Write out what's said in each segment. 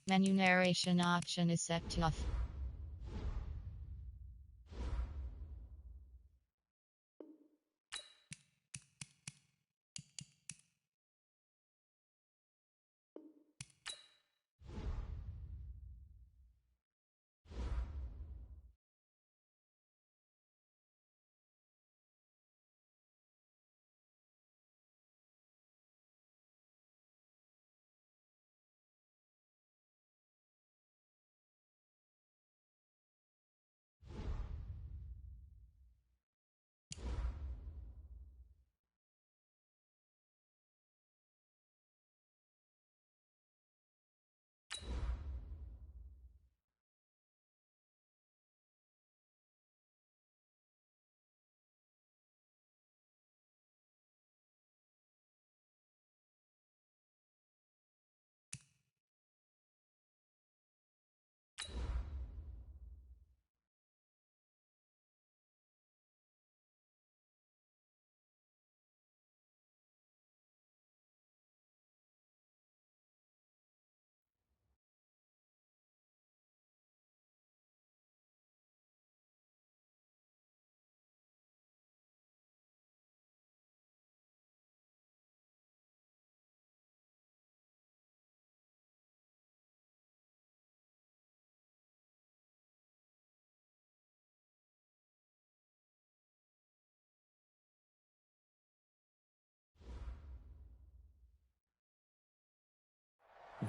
Menu narration option is set to off.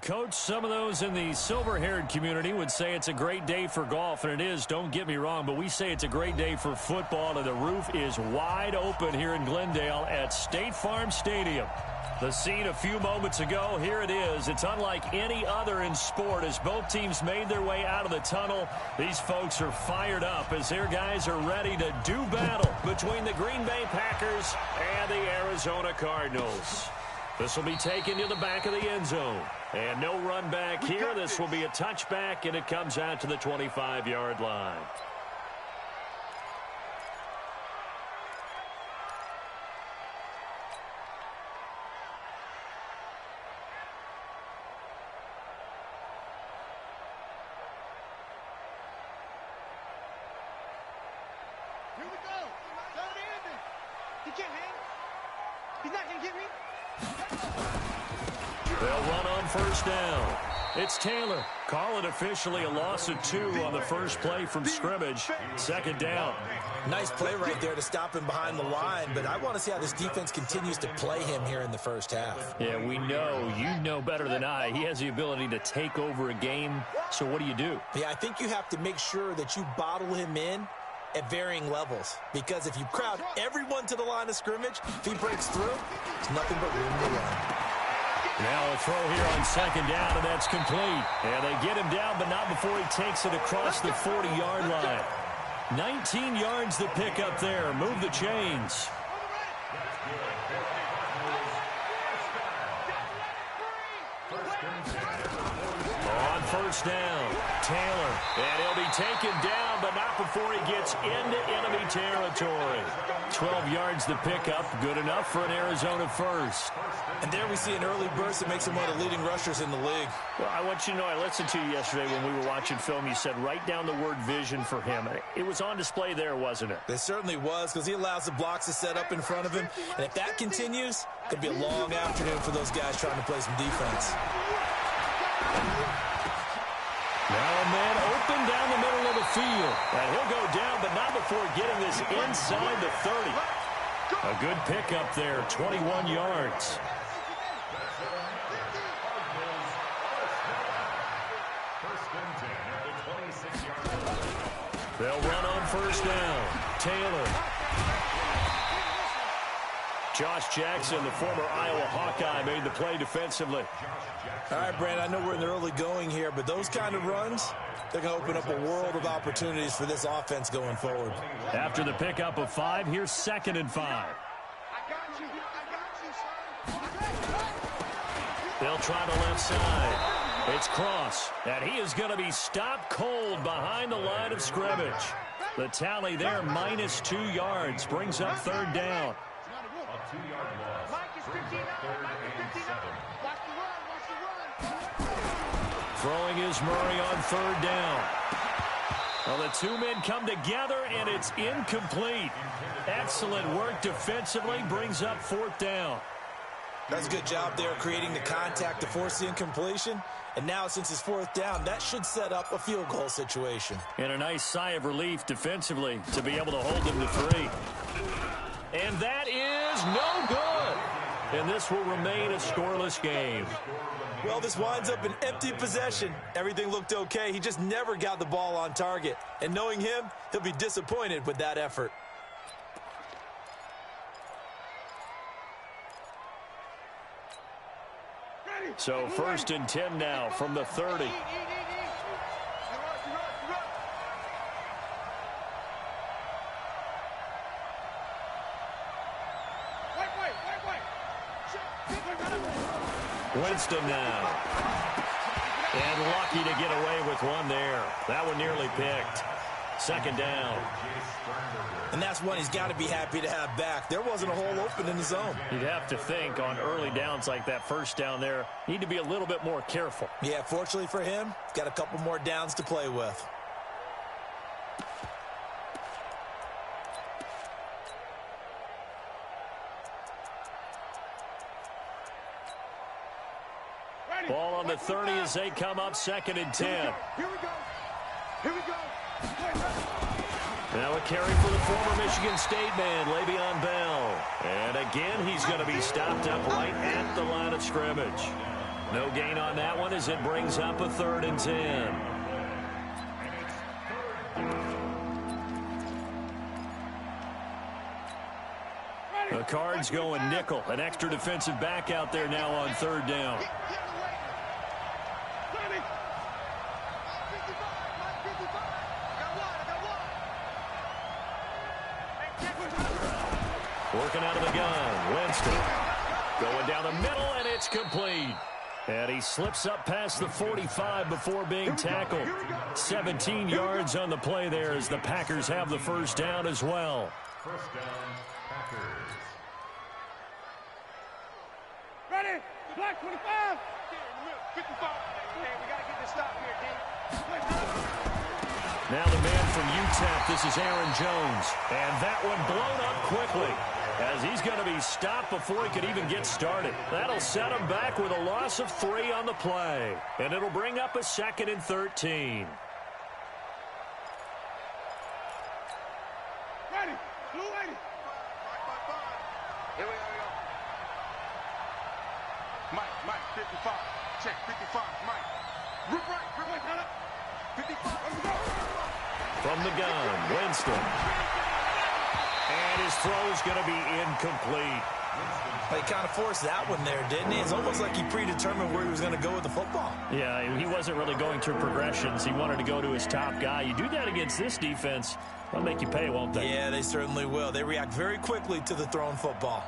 Coach, some of those in the silver-haired community would say it's a great day for golf, and it is, don't get me wrong, but we say it's a great day for football, and the roof is wide open here in Glendale at State Farm Stadium. The scene a few moments ago, here it is. It's unlike any other in sport as both teams made their way out of the tunnel. These folks are fired up as their guys are ready to do battle between the Green Bay Packers and the Arizona Cardinals. This will be taken to the back of the end zone. And no run back here. This will be a touchback, and it comes out to the 25-yard line. Here we go. Third ending. He can't hang. He's not going to get me. They'll run on first down. It's Taylor. Call it officially a loss of 2 on the first play from scrimmage. Second down. Nice play right there to stop him behind the line, but I want to see how this defense continues to play him here in the first half. Yeah, we know. You know better than I. He has the ability to take over a game. So what do? Yeah, I think you have to make sure that you bottle him in at varying levels, because if you crowd everyone to the line of scrimmage, if he breaks through, it's nothing but room to run. Now a throw here on second down, and that's complete. And they get him down, but not before he takes it across the 40-yard line. 19 yards to pick up there. Move the chains. On first down, Taylor. And he'll be taken down, but not before he gets into enemy territory. 12 yards to pick up. Good enough for an Arizona first. And there we see an early burst that makes him one of the leading rushers in the league. Well, I want you to know, I listened to you yesterday when we were watching film. You said write down the word vision for him. It was on display there, wasn't it? It certainly was, because he allows the blocks to set up in front of him. And if that continues, it could be a long afternoon for those guys trying to play some defense. Now a man open down the middle of the field. And he'll go down, but not before getting this inside the 30. A good pickup there, 21 yards. They'll run on first down. Taylor. Josh Jackson, the former Iowa Hawkeye, made the play defensively. All right, Brandon, I know we're in the early going here, but those kind of runs, they're going to open up a world of opportunities for this offense going forward. After the pickup of 5, here's 2nd and 5. They'll try the left side. It's Cross, and he is going to be stopped cold behind the line of scrimmage. The tally there, minus 2 yards, brings up 3rd down. Throwing is Murray on third down. Well, the two men come together, and it's incomplete. Excellent work defensively, brings up fourth down. That's a good job there creating the contact to force the incompletion. And now, since it's fourth down, that should set up a field goal situation. And a nice sigh of relief defensively to be able to hold them to 3. And that is no good. And this will remain a scoreless game. Well, this winds up an empty possession. Everything looked okay. He just never got the ball on target. And knowing him, he'll be disappointed with that effort. So 1st and 10 now from the 30. Winston now. And lucky to get away with one there. That one nearly picked. 2nd down. And that's one he's got to be happy to have back. There wasn't a hole open in the zone. You'd have to think on early downs like that first down there, need to be a little bit more careful. Yeah, fortunately for him, he's got a couple more downs to play with. Ball on the 30 as they come up 2nd and 10. Here we go. Here we go. Now a carry for the former Michigan State man, Le'Veon Bell. And again, he's going to be stopped up right at the line of scrimmage. No gain on that one as it brings up a 3rd and 10. The Cards going nickel. An extra defensive back out there now on 3rd down. Working out of the gun, Winston. Going down the middle, and it's complete. And he slips up past the 45 before being tackled. 17 yards on the play there as the Packers have the 1st down as well. 1st down, Packers. Ready? Black 25. 55. Hey, we got to get this stop here, D. Now the man from UTEP, this is Aaron Jones. And that one blown up quickly as he's going to be stopped before he could even get started. That'll set him back with a loss of 3 on the play. And it'll bring up a 2nd and 13. Ready? Blue 80. Here we go. Mike, 55. Check, 55. Mike. Rip right, cut up. 55. Let's go. From the gun, Winston. And his throw's going to be incomplete. He kind of forced that one there, didn't he? It's almost like he predetermined where he was going to go with the football. Yeah, he wasn't really going through progressions. He wanted to go to his top guy. You do that against this defense, they'll make you pay, won't they? Yeah, they certainly will. They react very quickly to the thrown football.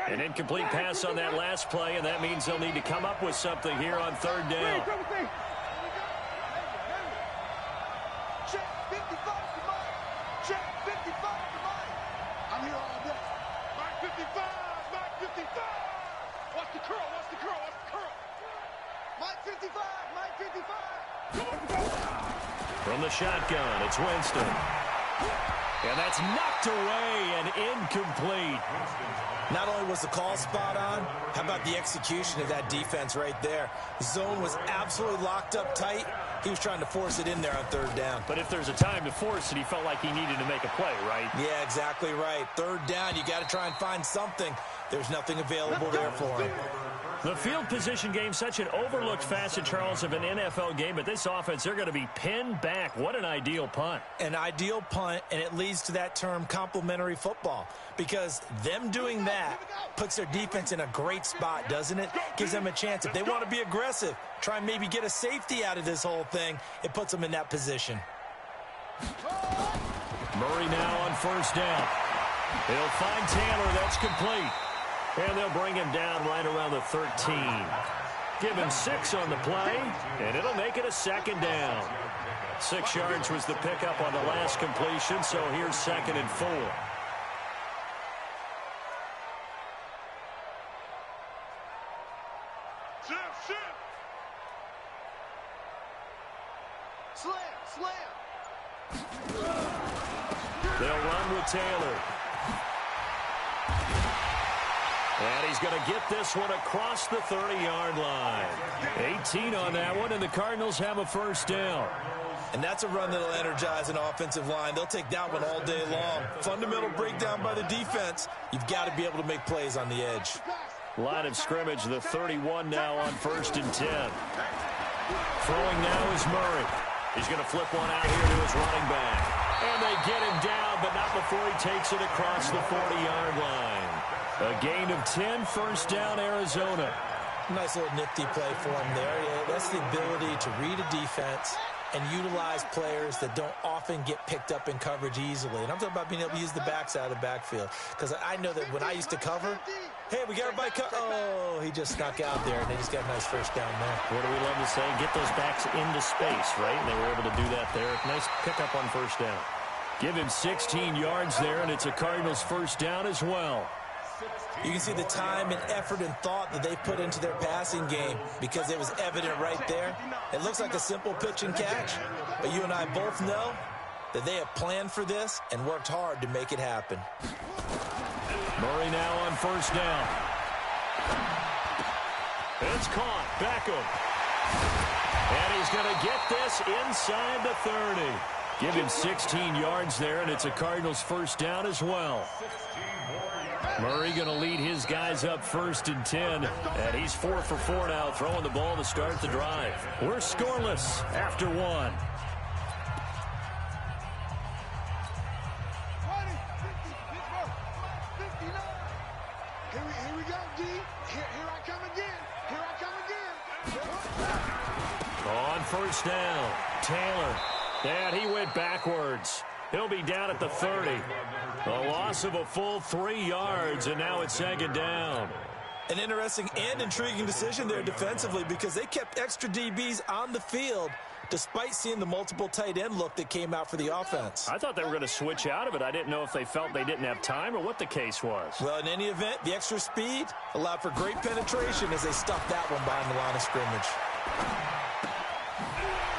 An incomplete pass on that last play, and that means they'll need to come up with something here on 3rd down. Check 55 to Mike. Check 55 to Mike. I'm here all day. Mike 55. Mike 55. Watch the curl. Watch the curl. Watch the curl. Mike 55. Mike 55. From the shotgun, it's Winston. And that's knocked away and incomplete. Not only was the call spot on, how about the execution of that defense right there? The zone was absolutely locked up tight. He was trying to force it in there on 3rd down. But if there's a time to force it, he felt like he needed to make a play, right? Yeah, exactly right. 3rd down, you got to try and find something. There's nothing available there for him. The field position game, such an overlooked facet, Charles, of an NFL game, but this offense, they're going to be pinned back. What an ideal punt. An ideal punt, and it leads to that term complementary football, because them doing that puts their defense in a great spot, doesn't it? Gives them a chance. If they want to be aggressive, try and maybe get a safety out of this whole thing, it puts them in that position. Murray now on 1st down. He'll find Taylor. That's complete. And they'll bring him down right around the 13. Give him 6 on the play, and it'll make it a 2nd down. 6 yards was the pickup on the last completion, so here's 2nd and 4. Slam. They'll run with Taylor. And he's going to get this one across the 30-yard line. 18 on that one, and the Cardinals have a first down. And that's a run that'll energize an offensive line. They'll take that one all day long. Fundamental breakdown by the defense. You've got to be able to make plays on the edge. Line of scrimmage, the 31 now on 1st and 10. Throwing now is Murray. He's going to flip one out here to his running back. And they get him down, but not before he takes it across the 40-yard line. A gain of 10, first down, Arizona. Nice little nifty play for him there. Yeah, that's the ability to read a defense and utilize players that don't often get picked up in coverage easily. And I'm talking about being able to use the backside of the backfield. Because I know that when I used to cover, hey, we got everybody oh, he just snuck out there, and they just got a nice first down there. What do we love to say? Get those backs into space, right? And they were able to do that there. Nice pickup on first down. Give him 16 yards there, and it's a Cardinals first down as well. You can see the time and effort and thought that they put into their passing game because it was evident right there. It looks like a simple pitch and catch, but you and I both know that they have planned for this and worked hard to make it happen. Murray now on first down. It's caught. Beckham. And he's going to get this inside the 30. Give him 16 yards there, and it's a Cardinals first down as well. Murray going to lead his guys up 1st and 10, and he's 4 for 4 now, throwing the ball to start the drive. We're scoreless after 1. 20, 59. Here we go, D. Here I come again. On first down, Taylor. And he went backwards. He'll be down at the 30. A loss of a full 3 yards, and now it's 2nd down. An interesting and intriguing decision there defensively because they kept extra DBs on the field despite seeing the multiple tight end look that came out for the offense. I thought they were going to switch out of it. I didn't know if they felt they didn't have time or what the case was. Well, in any event, the extra speed allowed for great penetration as they stuffed that one behind the line of scrimmage.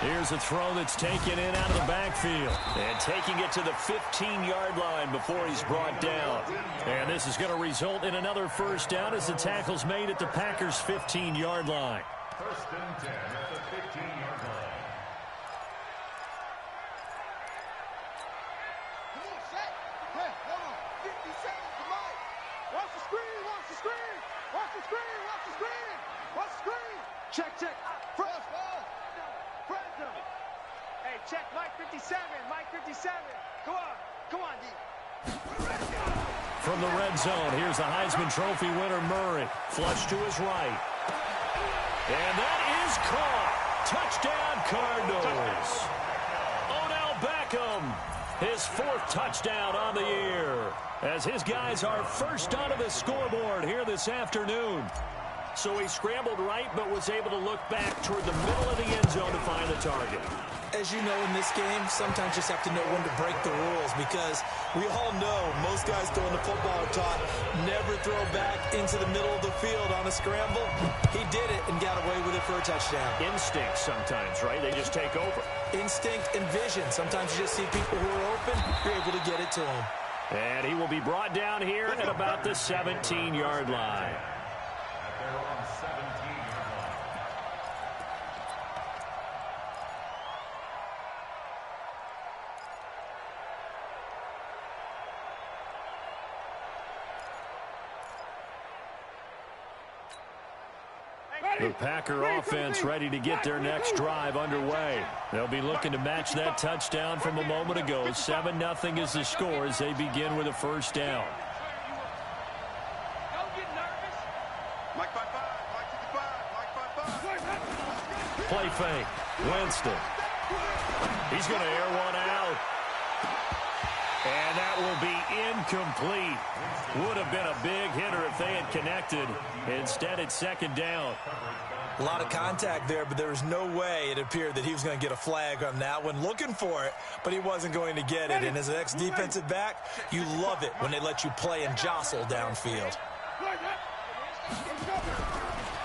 Here's a throw that's taken in out of the backfield. And taking it to the 15-yard line before he's brought down. And this is going to result in another first down as the tackle's made at the Packers' 15-yard line. 1st and 10 at the 15-yard line. Come on, Shaq. Hey, hold on. 50 seconds to Mike. Watch the screen. Watch the screen. Watch the screen. Watch the screen. Watch the screen. Check. Press. Hey, check Mike 57. Mike 57. Come on, D. From the red zone, here's the Heisman Trophy winner, Murray. Flush to his right. And that is caught. Touchdown, Cardinals. Odell Beckham, his 4th touchdown on the year, as his guys are first onto the scoreboard here this afternoon. So he scrambled right, but was able to look back toward the middle of the end zone to find the target. As you know, in this game, sometimes you just have to know when to break the rules because we all know most guys throwing the football are taught never throw back into the middle of the field on a scramble. He did it and got away with it for a touchdown. Instinct sometimes, right? They just take over. Instinct and vision. Sometimes you just see people who are open, you're able to get it to them. And he will be brought down here at about the 17-yard line. They're on 17-yard line. The Packer offense ready to get their next drive underway. They'll be looking to match that touchdown from a moment ago. 7-0 is the score as they begin with a first down. Don't get nervous. Mike 55. Mike 55. Mike 55. Play fake. Winston. He's going to air one out. And that will be incomplete. Would have been a big hitter if they had connected. Instead, it's 2nd down. A lot of contact there, but there was no way it appeared that he was going to get a flag on that one. Looking for it, but he wasn't going to get it. And as an ex-defensive back, you love it when they let you play and jostle downfield.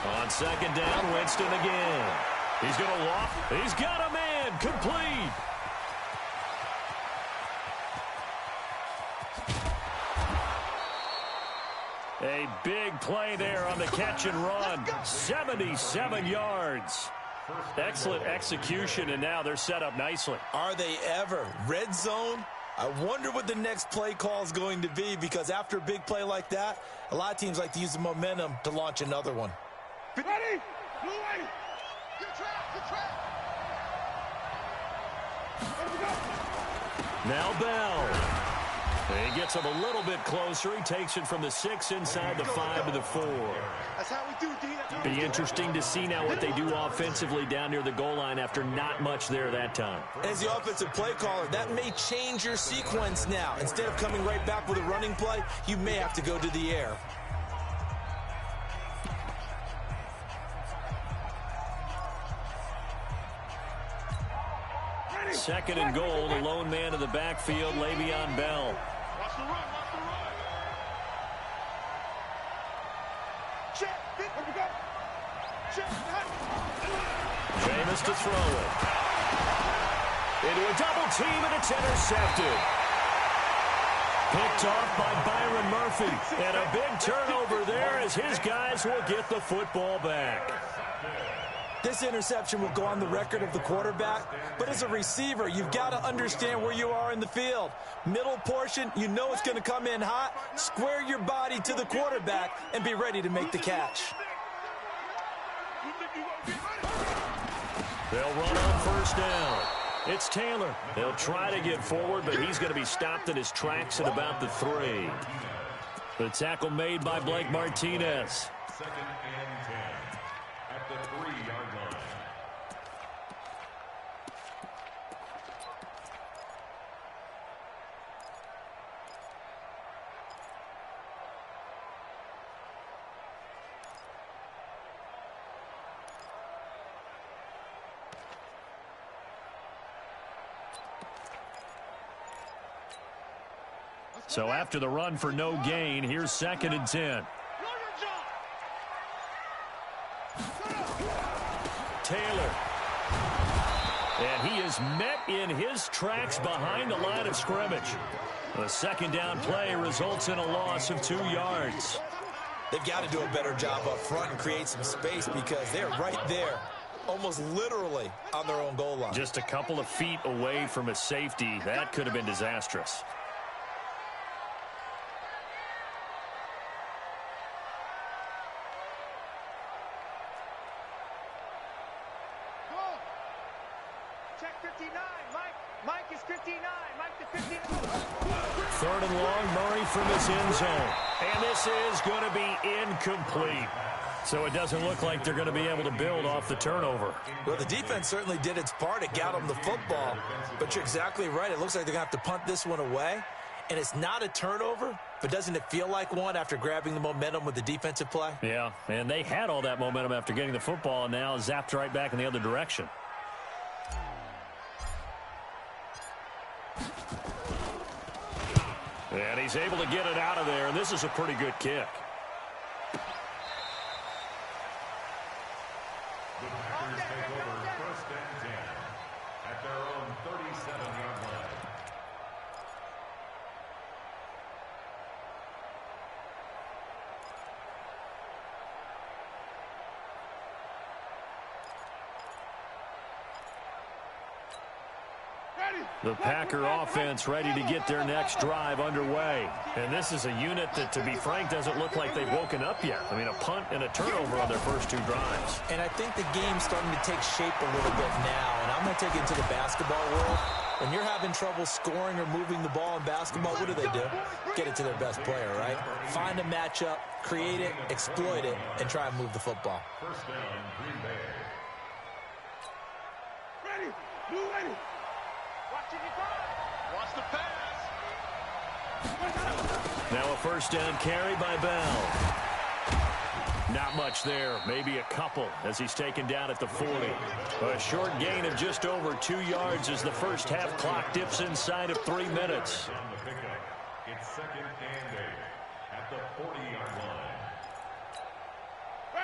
On 2nd down, Winston again. He's going to walk. He's got a man. Complete. A big play there on the catch and run. 77 yards. Excellent execution, and now they're set up nicely. Are they ever? Red zone? I wonder what the next play call is going to be, because after a big play like that, a lot of teams like to use the momentum to launch another one. Ready? Blue ready. Good track, good track. Now Bell. He gets him a little bit closer. He takes it from the 6 inside the 5 to the 4. That's how we do, D. Be interesting to see now what they do offensively down near the goal line after not much there that time. As the offensive play caller, that may change your sequence now. Instead of coming right back with a running play, you may have to go to the air. Second and goal, the lone man in the backfield, Le'Veon Bell. Watch the run, watch the run. Check, here we go. Check, Jameis to throw it. Into a double team, and it's intercepted. Picked off by Byron Murphy. And a big turnover there as his guys will get the football back. This interception will go on the record of the quarterback, but as a receiver, you've got to understand where you are in the field. Middle portion, you know it's going to come in hot. Square your body to the quarterback and be ready to make the catch. They'll run on first down. It's Taylor. They'll try to get forward, but he's going to be stopped in his tracks at about the 3. The tackle made by Blake Martinez. Second and 10 at the 3-yard line. So after the run for no gain, here's second and 10. Taylor. And he is met in his tracks behind the line of scrimmage. The second down play results in a loss of 2 yards. They've got to do a better job up front and create some space, because they're right there, almost literally on their own goal line. Just a couple of feet away from a safety. That could have been disastrous. Check 59. Mike is 59. Mike to 59. Third and long, Murray from his end zone. And this is going to be incomplete. So it doesn't look like they're going to be able to build off the turnover. Well, the defense certainly did its part. It got them the football. But you're exactly right. It looks like they're going to have to punt this one away. And it's not a turnover, but doesn't it feel like one after grabbing the momentum with the defensive play? Yeah, and they had all that momentum after getting the football, and now zapped right back in the other direction. And he's able to get it out of there, and this is a pretty good kick. The Packers take over first and 10 at their own 37-yard line. The Packer offense ready to get their next drive underway. And this is a unit that, to be frank, doesn't look like they've woken up yet. I mean, a punt and a turnover on their first 2 drives. And I think the game's starting to take shape a little bit now. And I'm going to take it into the basketball world. When you're having trouble scoring or moving the ball in basketball, what do? Get it to their best player, right? Find a matchup, create it, exploit it, and try and move the football. First down, Green Bay. Ready. Blue ready. Watch the pass. Now a first down carry by Bell. Not much there, maybe a couple as he's taken down at the 40. A short gain of just over 2 yards as the first half clock dips inside of 3 minutes. On the pickup, it's second and 8 at the 40-yard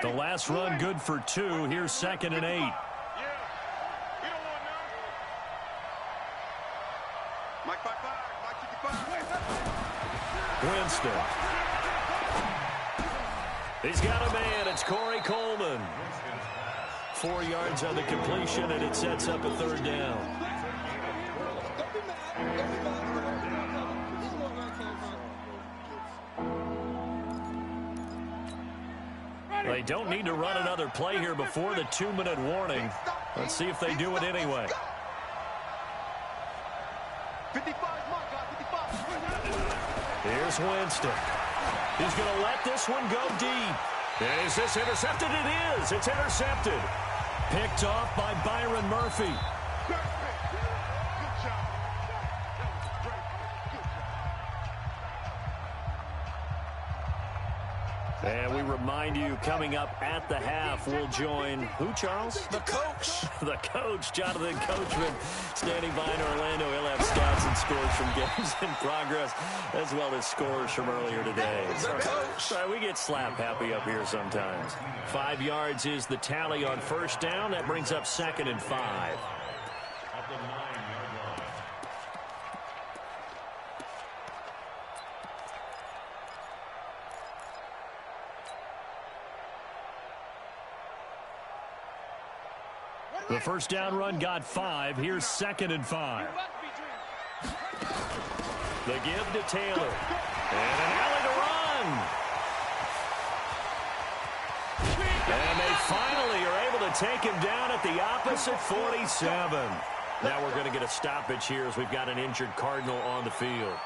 line. The last run good for 2. Here's second and 8. Yeah, Winston. He's got a man. It's Corey Coleman. 4 yards on the completion, and it sets up a third down. They don't need to run another play here before the 2-minute warning. Let's see if they do it anyway. 55, Here's Winston. He's going to let this one go deep. Is this intercepted? It is. It's intercepted. Picked off by Byron Murphy. And we remind you, coming up at the half, we'll join who, Charles? The coach. The coach, Jonathan Coachman, standing by in Orlando. He'll have stats and scores from games in progress, as well as scores from earlier today. The coach. Sorry, we get slap happy up here sometimes. 5 yards is the tally on first down. That brings up 2nd and 5. At the 9-yard line. The first down run got 5. Here's 2nd and 5. The give to Taylor. And an alley to run. And they finally are able to take him down at the opposite 47. Now we're going to get a stoppage here as we've got an injured Cardinal on the field.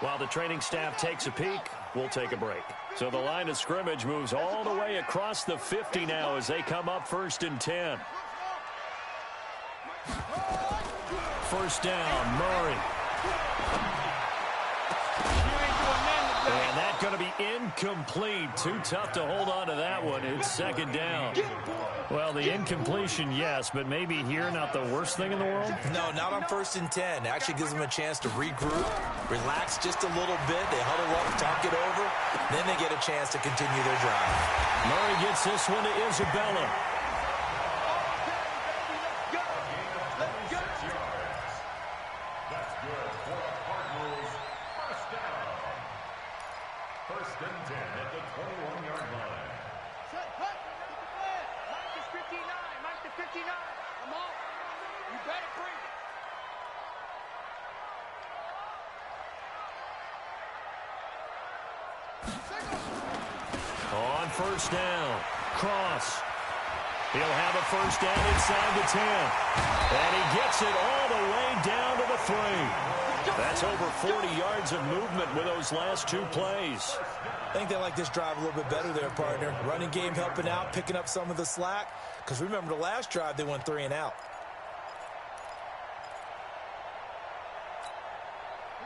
While the training staff takes a peek, we'll take a break. So the line of scrimmage moves all the way across the 50 now as they come up 1st and 10. First down, Murray. And that's going to be incomplete. Too tough to hold on to that one. It's 2nd down. Well, the incompletion, yes, but maybe here not the worst thing in the world? No, not on 1st and 10. Actually gives them a chance to regroup, relax just a little bit. They huddle up, talk it over. Then they get a chance to continue their drive. Murray gets this one to Isabella. On first down, Cross. He'll have a first down inside the 10. And he gets it all the way down to the 3. That's over 40 yards of movement with those last 2 plays. I think they like this drive a little bit better there, partner. Running game helping out, picking up some of the slack. Because remember, the last drive, they went 3 and out.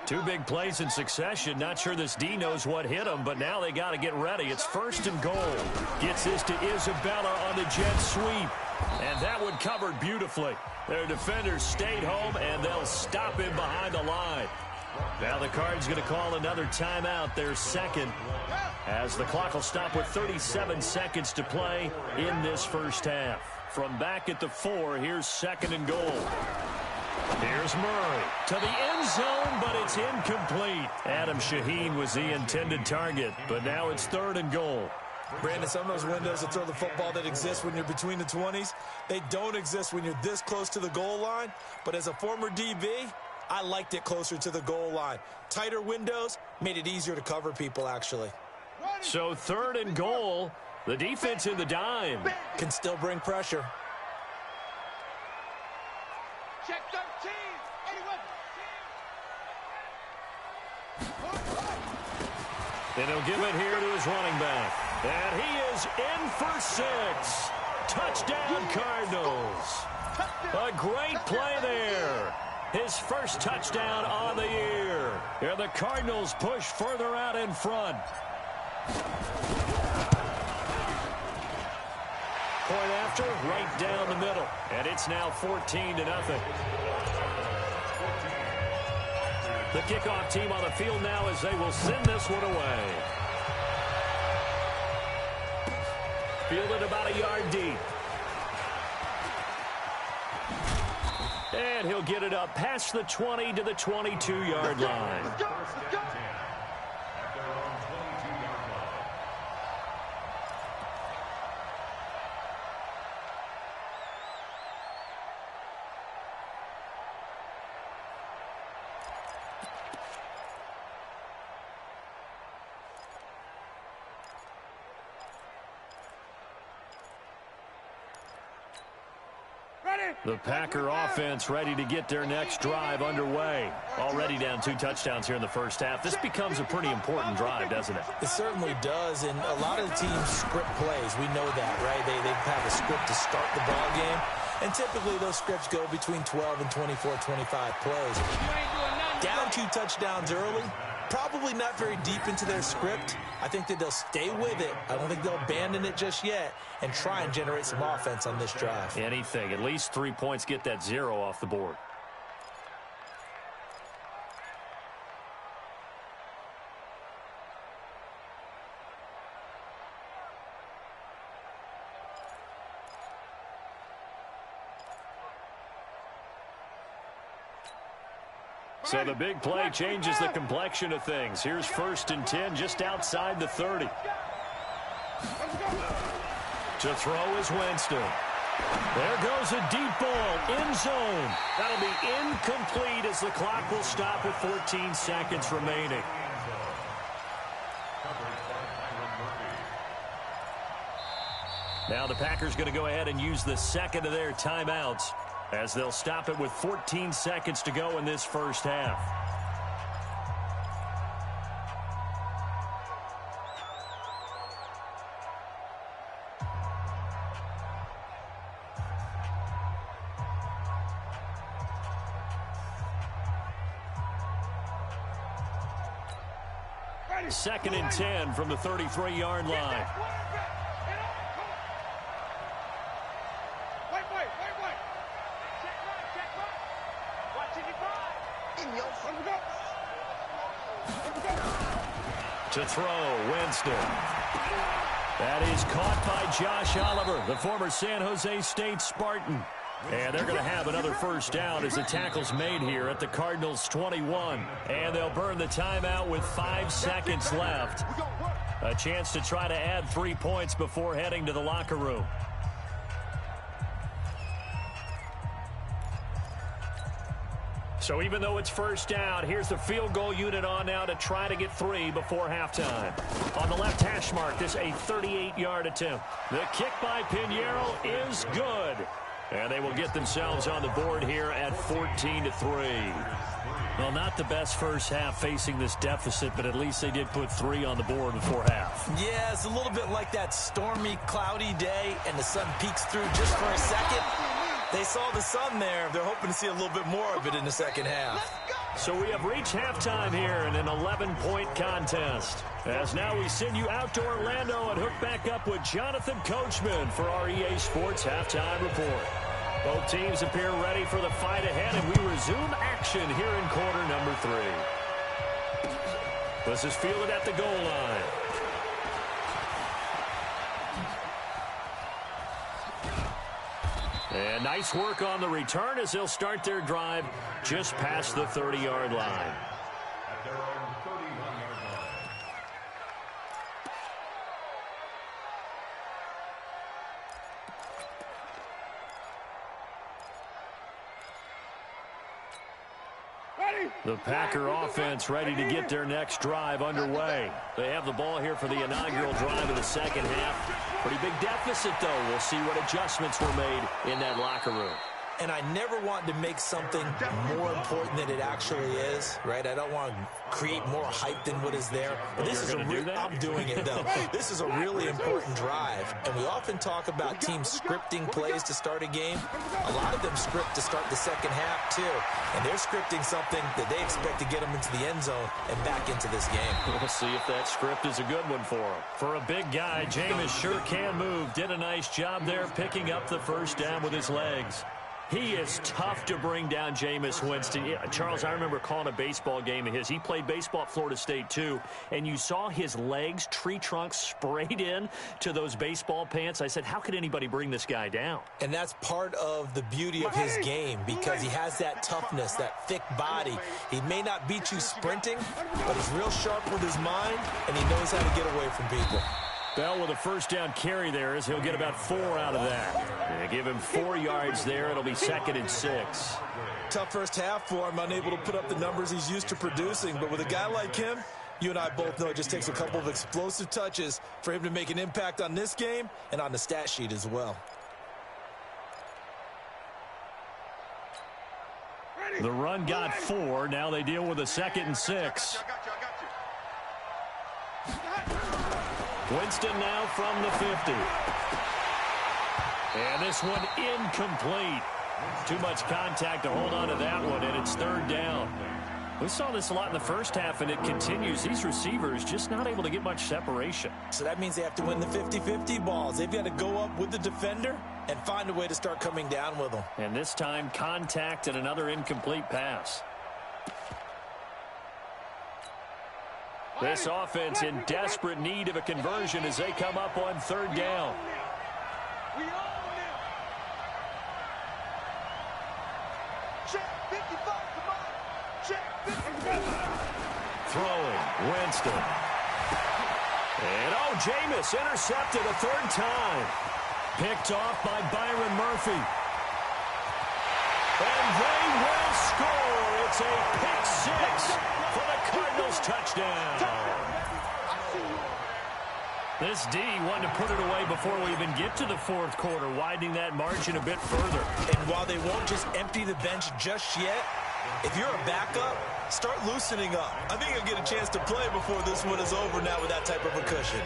2 big plays in succession. Not sure this D knows what hit him, but now they got to get ready. It's 1st and goal. Gets this to Isabella on the jet sweep. And that one covered beautifully. Their defenders stayed home, and they'll stop him behind the line. Now the Cards going to call another timeout, their 2nd, as the clock will stop with 37 seconds to play in this first half. From back at the 4, here's 2nd and goal. Here's Murray to the end zone, but it's incomplete. Adam Shaheen was the intended target, but now it's 3rd and goal. Brandon, some of those windows to throw the football that exist when you're between the 20s, they don't exist when you're this close to the goal line. But as a former DB, I liked it closer to the goal line. Tighter windows made it easier to cover people, actually. So 3rd and goal, the defense in the dime. Can still bring pressure. Check 13. And he'll give it here to his running back. And he is in for 6. Touchdown, Cardinals. A great play there. His first touchdown on the year. And the Cardinals push further out in front. Point after, right down the middle. And it's now 14-0. The kickoff team on the field now as they will send this one away. Fielded about a yard deep. And he'll get it up past the 20 to the 22-yard line. The Packer offense ready to get their next drive underway. Already down 2 touchdowns here in the first half. This becomes a pretty important drive, doesn't it? It certainly does, and a lot of the teams script plays. We know that, right? They have a script to start the ball game, and typically those scripts go between 12 and 24, 25 plays. Down 2 touchdowns early, probably not very deep into their script. I think that they'll stay with it. I don't think they'll abandon it just yet and try and generate some offense on this drive. Anything. At least 3 points, get that 0 off the board. So the big play changes the complexion of things. Here's 1st and 10 just outside the 30. To throw is Winston. There goes a deep ball, end zone. That'll be incomplete as the clock will stop with 14 seconds remaining. Now the Packers going to go ahead and use the second of their timeouts, as they'll stop it with 14 seconds to go in this first half. Second and 10 from the 33-yard line. To throw, Winston. That is caught by Josh Oliver, the former San Jose State Spartan. And they're going to have another first down as the tackle's made here at the Cardinals' 21. And they'll burn the timeout with 5 seconds left. A chance to try to add 3 points before heading to the locker room. So even though it's first down, here's the field goal unit on now to try to get 3 before halftime. On the left hash mark, this a 38-yard attempt. The kick by Pinheiro is good. And they will get themselves on the board here at 14-3. Well, not the best first half facing this deficit, but at least they did put 3 on the board before half. Yeah, it's a little bit like that stormy, cloudy day, and the sun peeks through just for a second. They saw the sun there. They're hoping to see a little bit more of it in the second half. So we have reached halftime here in an 11-point contest. As now we send you out to Orlando and hook back up with Jonathan Coachman for our EA Sports Halftime Report. Both teams appear ready for the fight ahead, and we resume action here in quarter number 3. This is fielded at the goal line. And nice work on the return as they'll start their drive just past the 30-yard line. At their own 31-yard line. The Packer offense ready to get their next drive underway. They have the ball here for the inaugural drive of the second half. Pretty big deficit, though. We'll see what adjustments were made in that locker room. And I never want to make something more important than it actually is, right? I don't want to create more hype than what is there. But this is a I'm doing it, though. This is a really important drive. And we often talk about teams scripting plays to start a game. A lot of them script to start the second half, too. And they're scripting something that they expect to get them into the end zone and back into this game. We'll see if that script is a good one for him. For a big guy, Jameis sure can move. Did a nice job there picking up the first down with his legs. He is tough to bring down, Jameis Winston. Yeah, Charles, I remember calling a baseball game of his. He played baseball at Florida State, too, and you saw his legs, tree trunks sprayed in to those baseball pants. I said, how could anybody bring this guy down? And that's part of the beauty of his game because he has that toughness, that thick body. He may not beat you sprinting, but he's real sharp with his mind, and he knows how to get away from people. Bell with a first down carry there as he'll get about 4 out of that. And give him 4 yards there. It'll be 2nd and 6. Tough first half for him, unable to put up the numbers he's used to producing. But with a guy like him, you and I both know it just takes a couple of explosive touches for him to make an impact on this game and on the stat sheet as well. The run got 4. Now they deal with a 2nd and 6. Winston now from the 50. And this one incomplete. Too much contact to hold on to that one, and it's 3rd down. We saw this a lot in the first half, and it continues. These receivers just not able to get much separation. So that means they have to win the 50-50 balls. They've got to go up with the defender and find a way to start coming down with them. And this time, contact and another incomplete pass. This offense in desperate need of a conversion as they come up on 3rd down. We own them. Check 55 to mine. Check 55. Throwing, Winston. And Jameis intercepted a 3rd time. Picked off by Byron Murphy. And they will score. It's a pick 6 for the Cardinals touchdown. This D wanted to put it away before we even get to the 4th quarter, widening that margin a bit further. And while they won't just empty the bench just yet, if you're a backup, start loosening up. I think you'll get a chance to play before this one is over now with that type of a cushion.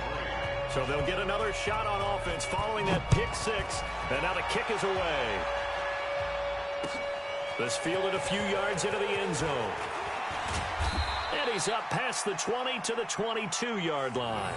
So they'll get another shot on offense following that pick 6, and now the kick is away. This fielded a few yards into the end zone. And he's up past the 20 to the 22-yard line.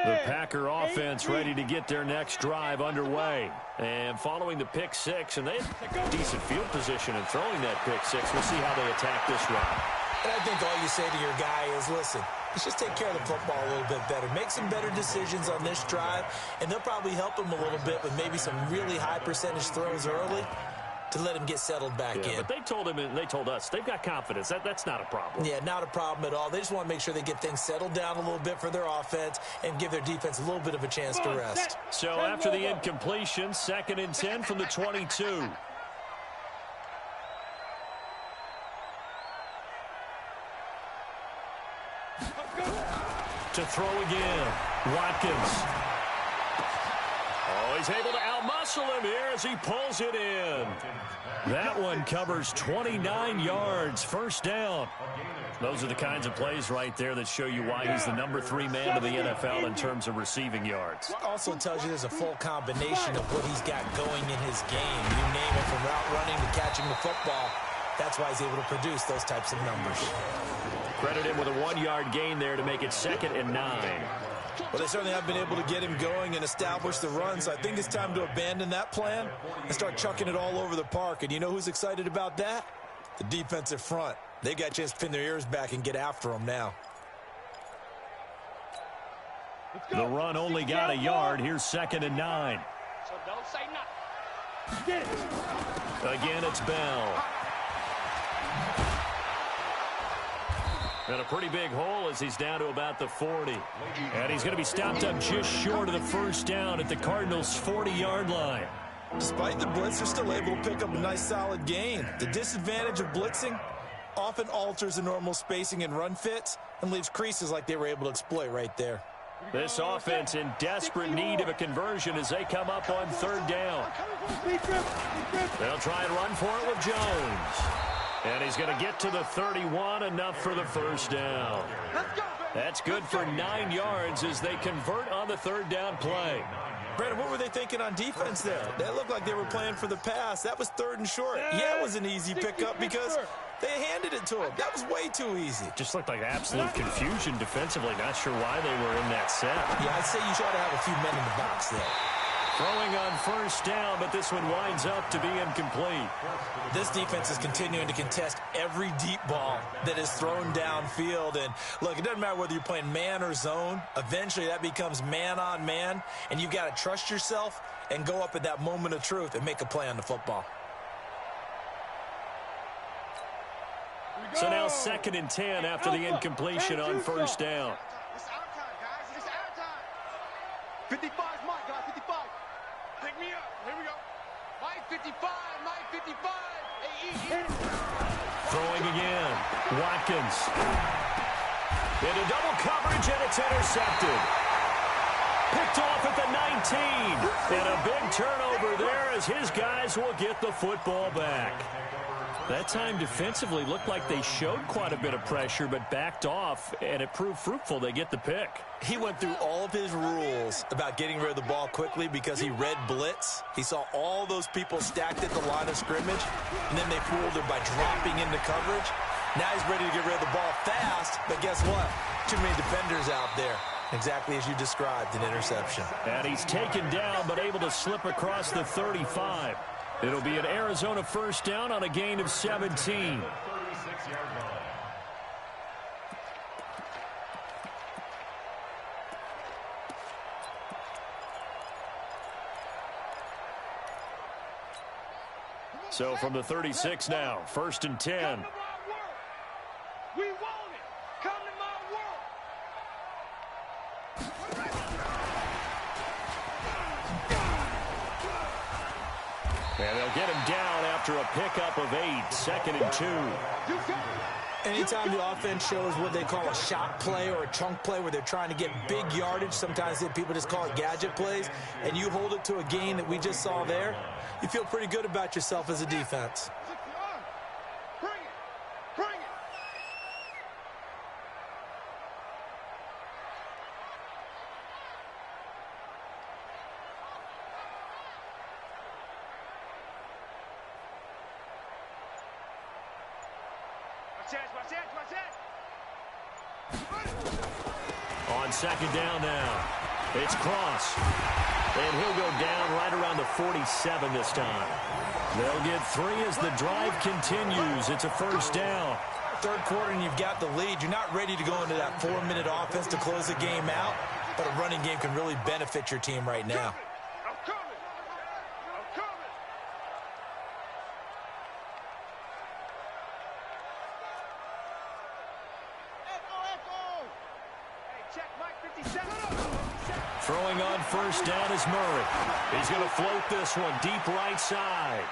The Packer offense ready to get their next drive underway. And following the pick 6, and they have decent field position in throwing that pick 6. We'll see how they attack this run. And I think all you say to your guy is, listen, let's just take care of the football a little bit better. Make some better decisions on this drive, and they'll probably help him a little bit with maybe some really high percentage throws early to let him get settled back in. But they told him and they told us they've got confidence. That's not a problem. Yeah, not a problem at all. They just want to make sure they get things settled down a little bit for their offense and give their defense a little bit of a chance to rest. So after the incompletion, 2nd and 10 from the 22. To throw again, Watkins. Oh, he's able to outmuscle him here as he pulls it in. That one covers 29 yards, 1st down. Those are the kinds of plays right there that show you why he's the number 3 man of the NFL in terms of receiving yards. Also tells you there's a full combination of what he's got going in his game. You name it, from route running to catching the football. That's why he's able to produce those types of numbers. Credit him with a 1-yard gain there to make it 2nd and 9. Well, they certainly have been able to get him going and establish the run, so I think it's time to abandon that plan and start chucking it all over the park. And you know who's excited about that? The defensive front. They got a chance to pin their ears back and get after him now. The run only got a yard. Here's 2nd and 9. So don't say nothing. Again, it's Bell. And a pretty big hole as he's down to about the 40. And he's going to be stopped up just short of the 1st down at the Cardinals' 40-yard line. Despite the blitz, they're still able to pick up a nice solid gain. The disadvantage of blitzing often alters the normal spacing and run fits and leaves creases like they were able to exploit right there. This offense in desperate need of a conversion as they come up on 3rd down. They'll try and run for it with Jones. And he's going to get to the 31, enough for the 1st down. That's good for 9 yards as they convert on the 3rd down play. Brandon, what were they thinking on defense there? That looked like they were playing for the pass. That was 3rd and short. Yeah, it was an easy pickup because They handed it to him. That was way too easy. Just looked like absolute confusion defensively. Not sure why they were in that set. Yeah, I'd say you should have a few men in the box there. Throwing on first down, but this one winds up to be incomplete. This defense is continuing to contest every deep ball that is thrown downfield. And, look, it doesn't matter whether you're playing man or zone. Eventually, that becomes man on man, and you've got to trust yourself and go up at that moment of truth and make a play on the football. So now 2nd and 10 after the incompletion on first down. It's our time, guys. It's our time. 55 is Mike, guys. 55. Pick me up. Here we go. Mike 55. Mike 55. Hey, Throwing again. Watkins. Into double coverage, and it's intercepted. Picked off at the 19. And a big turnover there as his guys will get the football back. That time defensively looked like they showed quite a bit of pressure but backed off, and it proved fruitful. They get the pick. He went through all of his rules about getting rid of the ball quickly because he read blitz. He saw all those people stacked at the line of scrimmage, and then they fooled him by dropping into coverage. Now he's ready to get rid of the ball fast, but guess what? Too many defenders out there. Exactly as you described, an interception. And he's taken down but able to slip across the 35. It'll be an Arizona first down on a gain of 17. 36-yard line. So from the 36 now, 1st and 10. Come to my work. We want it. Come to my work. And they'll get him down after a pickup of 8, 2nd and 2. You got it. Anytime the offense shows what they call a shot play or a chunk play where they're trying to get big yardage, sometimes people just call it gadget plays, and you hold it to a gain that we just saw there, you feel pretty good about yourself as a defense. Bring it. Bring it. Watch that. On 2nd down now, it's Cross. And he'll go down right around the 47 this time. They'll get 3 as the drive continues. It's a first down. Third quarter and you've got the lead. You're not ready to go into that 4-minute offense to close the game out, but a running game can really benefit your team right now. I'm coming. Echo. Hey, check Mike 57. Throwing on first down is Murray. He's going to float this one deep right side.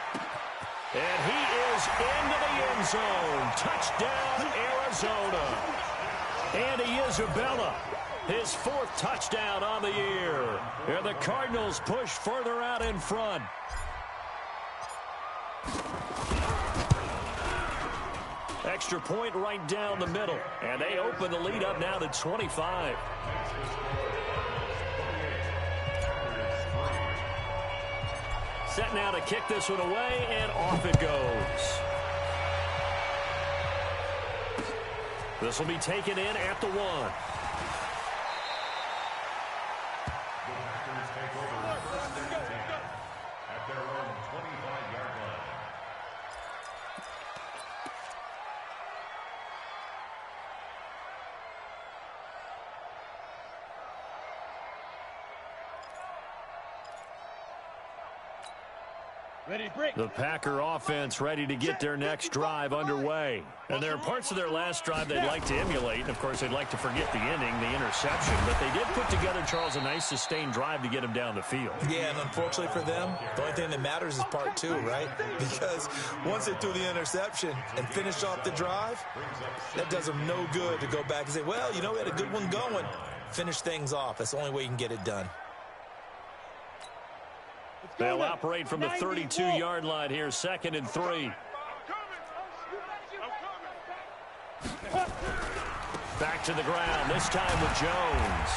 And he is into the end zone. Touchdown, Arizona. Andy Isabella, his 4th touchdown on the year. And the Cardinals push further out in front. Extra point right down the middle. And they open the lead up now to 25. Set now to kick this one away, and off it goes. This will be taken in at the 1. The Packers take over 1st and 10 at their own 25-yard line. Ready, break. The Packer offense ready to get their next drive underway. And there are parts of their last drive they'd like to emulate. And, of course, they'd like to forget the ending, the interception. But they did put together, Charles, a nice sustained drive to get them down the field. Yeah, and unfortunately for them, the only thing that matters is part 2, right? Because once they threw the interception and finished off the drive, that does them no good to go back and say, well, you know, we had a good one going. Finish things off. That's the only way you can get it done. They'll operate from the 32-yard line here, 2nd and 3. Back to the ground, this time with Jones.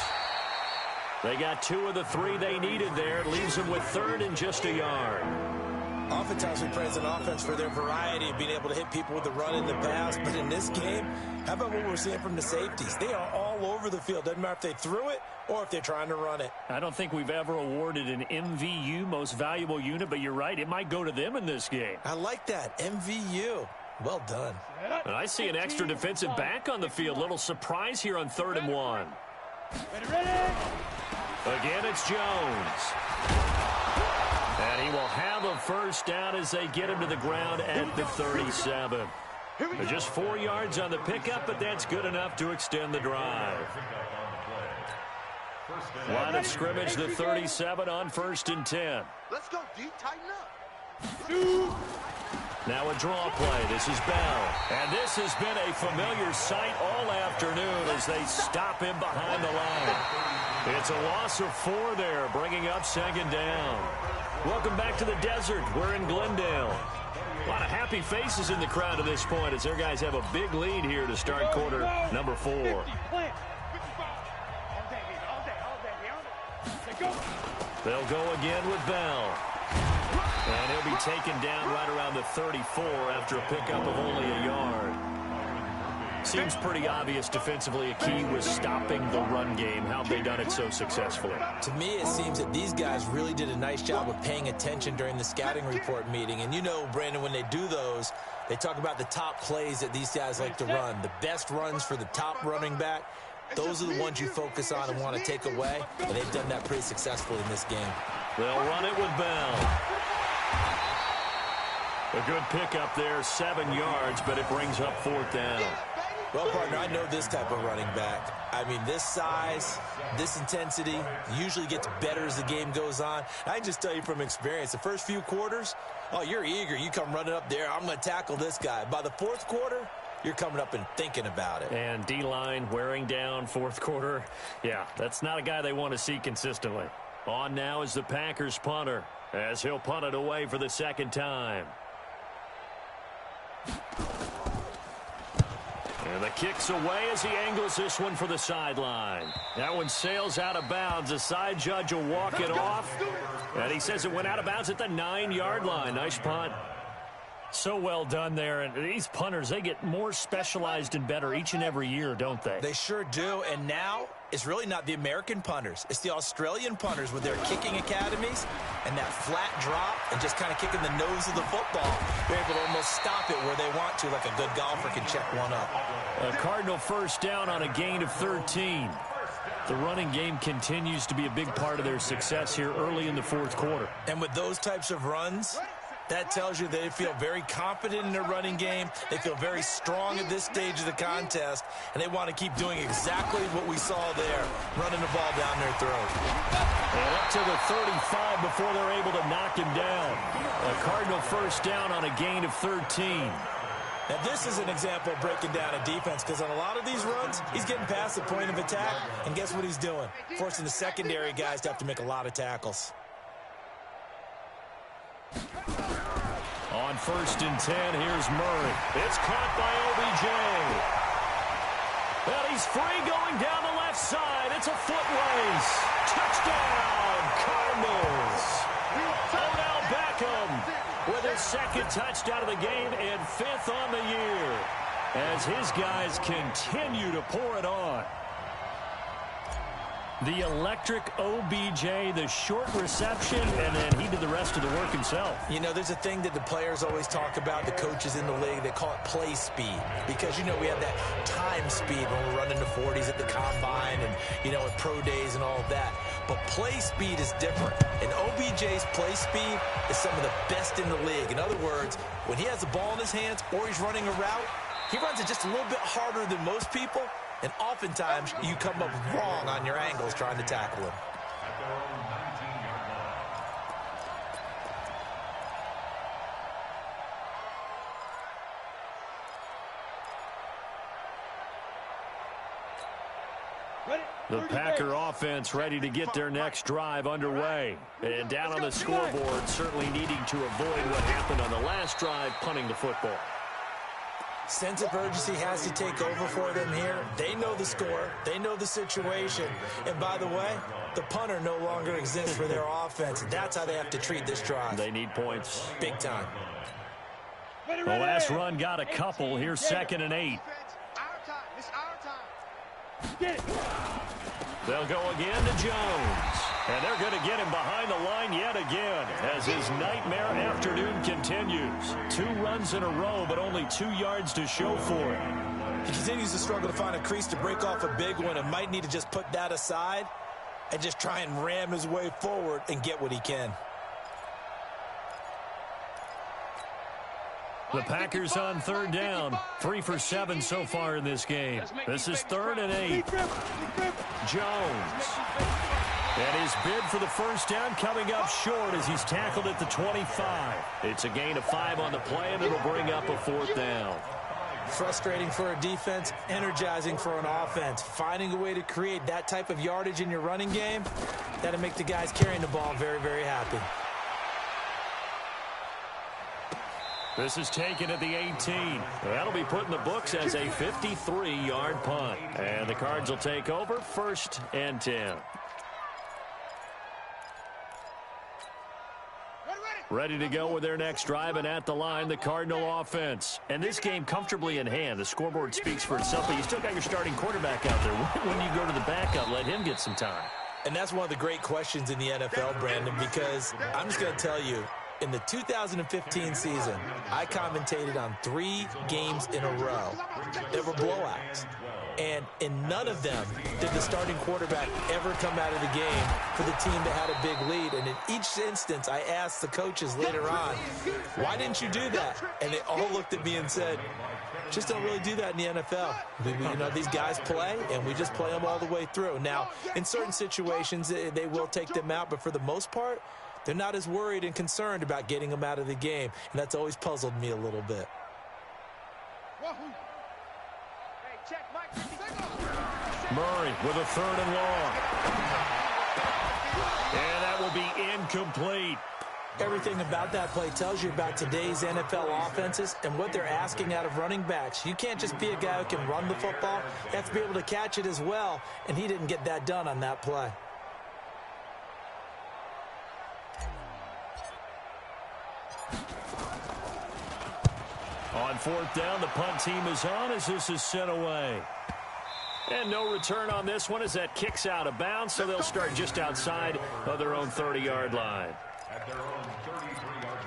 They got 2 of the 3 they needed there. Leaves them with 3rd and just a yard. Oftentimes we praise an offense for their variety of being able to hit people with the run in the pass. But in this game, how about what we're seeing from the safeties? They are all over the field. Doesn't matter if they threw it or if they're trying to run it. I don't think we've ever awarded an MVU, most valuable unit, but you're right. It might go to them in this game. I like that. MVU. Well done. And I see an extra defensive back on the field. Little surprise here on 3rd and 1. Again, it's Jones. And he will have a first down as they get him to the ground at the 37. Just 4 yards on the pickup, but that's good enough to extend the drive. Line of scrimmage, the 37 on 1st and 10. Let's go, D. Tighten up. Now a draw play. This is Bell. And this has been a familiar sight all afternoon as they stop him behind the line. It's a loss of 4 there, bringing up 2nd down. Welcome back to the desert. We're in Glendale. A lot of happy faces in the crowd at this point as their guys have a big lead here to start quarter number 4. They'll go again with Bell. And he'll be taken down right around the 34 after a pickup of only a yard. Seems pretty obvious defensively a key was stopping the run game. How have they done it so successfully? To me, it seems that these guys really did a nice job of paying attention during the scouting report meeting. And you know, Brandon, when they do those, they talk about the top plays that these guys like to run. The best runs for the top running back. Those are the ones you focus on and want to take away. And they've done that pretty successfully in this game. They'll run it with Bell. A good pickup there, 7 yards, but it brings up 4th down. Well, partner, I know this type of running back. I mean, this size, this intensity usually gets better as the game goes on. I can just tell you from experience, the first few quarters, oh, you're eager. You come running up there, I'm going to tackle this guy. By the 4th quarter, you're coming up and thinking about it. And D-line wearing down 4th quarter. Yeah, that's not a guy they want to see consistently. On now is the Packers punter as he'll punt it away for the 2nd time. And the kick's away as he angles this one for the sideline. That one sails out of bounds. The side judge will walk it off. And he says it went out of bounds at the 9-yard line. Nice punt. So well done there. And these punters, they get more specialized and better each and every year, don't they? They sure do. And now it's really not the American punters. It's the Australian punters with their kicking academies and that flat drop and just kind of kicking the nose of the football. They're able to almost stop it where they want to, like a good golfer can check one up. A Cardinal first down on a gain of 13. The running game continues to be a big part of their success here early in the 4th quarter. And with those types of runs, that tells you they feel very confident in their running game. They feel very strong at this stage of the contest, and they want to keep doing exactly what we saw there, running the ball down their throat. And up to the 35 before they're able to knock him down. A Cardinal first down on a gain of 13. Now, this is an example of breaking down a defense because on a lot of these runs, he's getting past the point of attack, and guess what he's doing? Forcing the secondary guys to have to make a lot of tackles. On 1st and 10, here's Murray. It's caught by OBJ. Well, he's free going down the left side. It's a foot race. Touchdown, Cardinals. Odell Beckham with his 2nd touchdown of the game and 5th on the year as his guys continue to pour it on. The electric OBJ, the short reception, and then he did the rest of the work himself. You know, there's a thing that the players always talk about, the coaches in the league, they call it play speed. Because, you know, we have that time speed when we're running the 40s at the combine and, you know, at pro days and all of that. But play speed is different. And OBJ's play speed is some of the best in the league. In other words, when he has the ball in his hands or he's running a route, he runs it just a little bit harder than most people. And oftentimes, you come up wrong on your angles trying to tackle him. The Packer offense ready to get their next drive underway. And down on the scoreboard, certainly needing to avoid what happened on the last drive, punting the football. Sense of urgency has to take over for them here. They know the score. They know the situation. And by the way, the punter no longer exists for their offense. That's how they have to treat this drive. They need points. Big time. The last run got a couple. Here's 2nd and 8. Our time. It's our time. They'll go again to Jones. And they're going to get him behind the line yet again as his nightmare afternoon continues. 2 runs in a row, but only 2 yards to show for it. He continues to struggle to find a crease to break off a big one and might need to just put that aside and just try and ram his way forward and get what he can. The Packers on 3rd down. 3 for 7 so far in this game. This is 3rd and 8. Jones. And his bid for the first down coming up short as he's tackled at the 25. It's a gain of 5 on the play, and it'll bring up a 4th down. Frustrating for a defense, energizing for an offense. Finding a way to create that type of yardage in your running game, that'll make the guys carrying the ball very, very happy. This is taken at the 18. That'll be put in the books as a 53-yard punt. And the Cards will take over 1st and 10. Ready to go with their next drive, and at the line, the Cardinal offense. And this game comfortably in hand. The scoreboard speaks for itself, but you still got your starting quarterback out there. When you go to the backup, let him get some time. And that's one of the great questions in the NFL, Brandon, because I'm just going to tell you, in the 2015 season, I commentated on 3 games in a row that were blowouts. And in none of them did the starting quarterback ever come out of the game for the team that had a big lead. And in each instance, I asked the coaches later on, why didn't you do that? And they all looked at me and said, just don't really do that in the NFL. You know, these guys play, and we just play them all the way through. Now, in certain situations, they will take them out, but for the most part, they're not as worried and concerned about getting them out of the game. And that's always puzzled me a little bit. Murray with a 3rd and long. And that will be incomplete. Everything about that play tells you about today's NFL offenses and what they're asking out of running backs. You can't just be a guy who can run the football. You have to be able to catch it as well, and he didn't get that done on that play. On 4th down, the punt team is on as this is sent away. And no return on this one as that kicks out of bounds, so they'll start just outside of their own 30-yard line. At their own 33-yard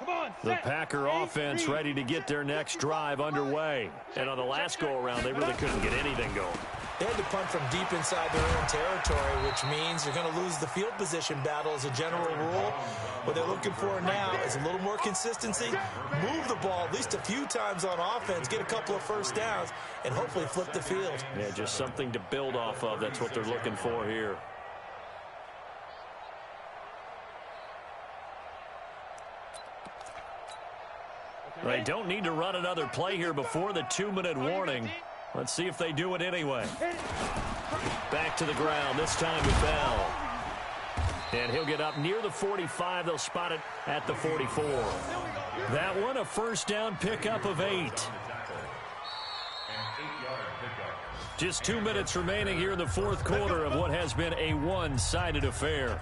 line. The Packer offense ready to get their next drive underway. And on the last go-around, they really couldn't get anything going. They had to punt from deep inside their own territory, which means you're going to lose the field position battle as a general rule. What they're looking for now is a little more consistency, move the ball at least a few times on offense, get a couple of first downs, and hopefully flip the field. Yeah, just something to build off of. That's what they're looking for here. They don't need to run another play here before the 2-minute warning. Let's see if they do it anyway. Back to the ground, this time with Bell. And he'll get up near the 45. They'll spot it at the 44. That one, a first down pickup of 8. Just 2 minutes remaining here in the 4th quarter of what has been a one-sided affair.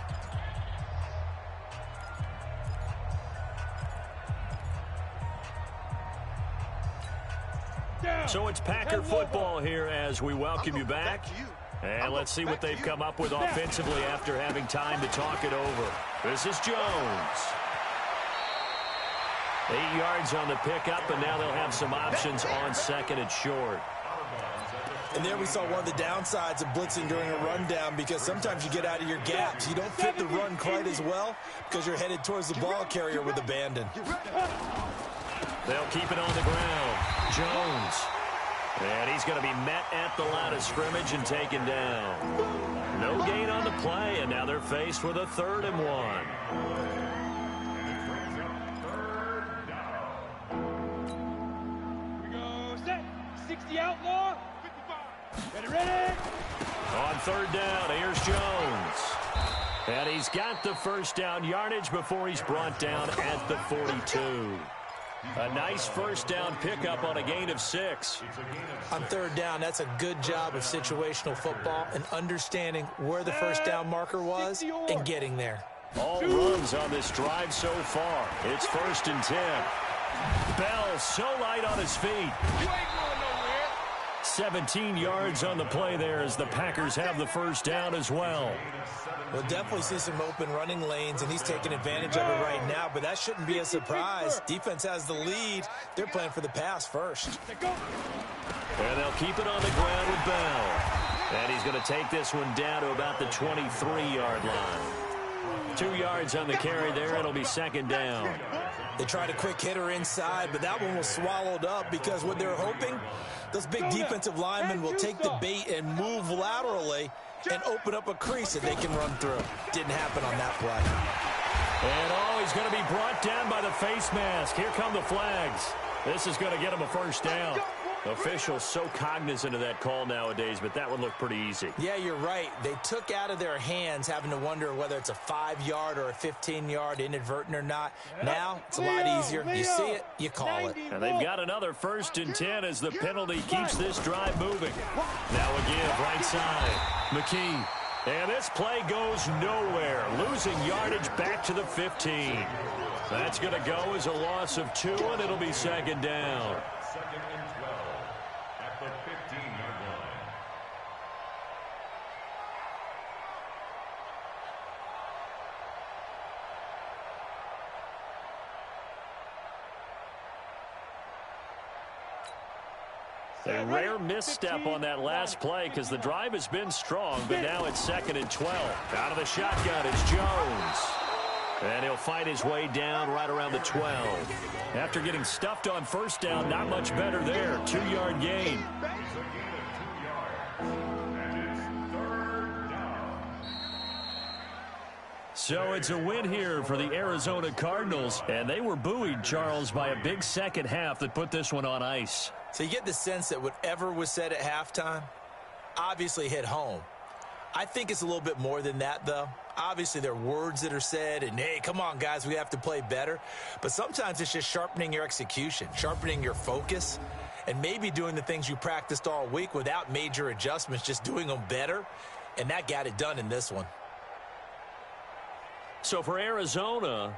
So it's Packer football here as we welcome you back. And let's see what they've come up with offensively after having time to talk it over. This is Jones. 8 yards on the pickup, and now they'll have some options on 2nd and short. And there we saw one of the downsides of blitzing during a rundown, because sometimes you get out of your gaps. You don't fit the run quite as well because you're headed towards the ball carrier with abandon. They'll keep it on the ground. Jones. And he's going to be met at the line of scrimmage and taken down. No gain on the play, and now they're faced with a 3rd and 1. We go set. 60 outlaw. 55. Ready. On 3rd down, here's Jones. And he's got the first down yardage before he's brought down at the 42. A nice first down pickup on a gain of 6. On third down, that's a good job of situational football and understanding where the first down marker was and getting there. All runs on this drive so far. It's 1st and 10. Bell so light on his feet. You ain't going nowhere. 17 yards on the play there as the Packers have the first down as well. We'll definitely see some open running lanes, and he's taking advantage of it right now, but that shouldn't be a surprise. Defense has the lead. They're playing for the pass first. And they'll keep it on the ground with Bell. And he's going to take this one down to about the 23-yard line. 2 yards on the carry there. It'll be 2nd down. They tried a quick hitter inside, but that one was swallowed up because what they're hoping, those big defensive linemen will take the bait and move laterally and open up a crease that they can run through. Didn't happen on that play. And, he's going to be brought down by the face mask. Here come the flags. This is going to get him a first down. Officials so cognizant of that call nowadays, but that would look pretty easy. Yeah, you're right. They took out of their hands having to wonder whether it's a 5-yard or a 15-yard inadvertent or not. Now, it's a lot easier. You see it, you call it. And they've got another 1st and 10 as the penalty keeps this drive moving. Now a give right side. McKee. And this play goes nowhere. Losing yardage back to the 15. That's going to go as a loss of 2, and it'll be 2nd down. 2nd and 12 at the 15-yard line. A rare misstep on that last play because the drive has been strong, but now it's 2nd and 12. Out of the shotgun, it's Jones. And he'll fight his way down right around the 12. After getting stuffed on first down, not much better there. 2-yard gain. It's a gain of 2 yards. And it's 3rd down. So it's a win here for the Arizona Cardinals. And they were buoyed, Charles, by a big second half that put this one on ice. So you get the sense that whatever was said at halftime obviously hit home. I think it's a little bit more than that, though. Obviously, there are words that are said, and, hey, come on, guys, we have to play better. But sometimes it's just sharpening your execution, sharpening your focus, and maybe doing the things you practiced all week without major adjustments, just doing them better. And that got it done in this one. So for Arizona,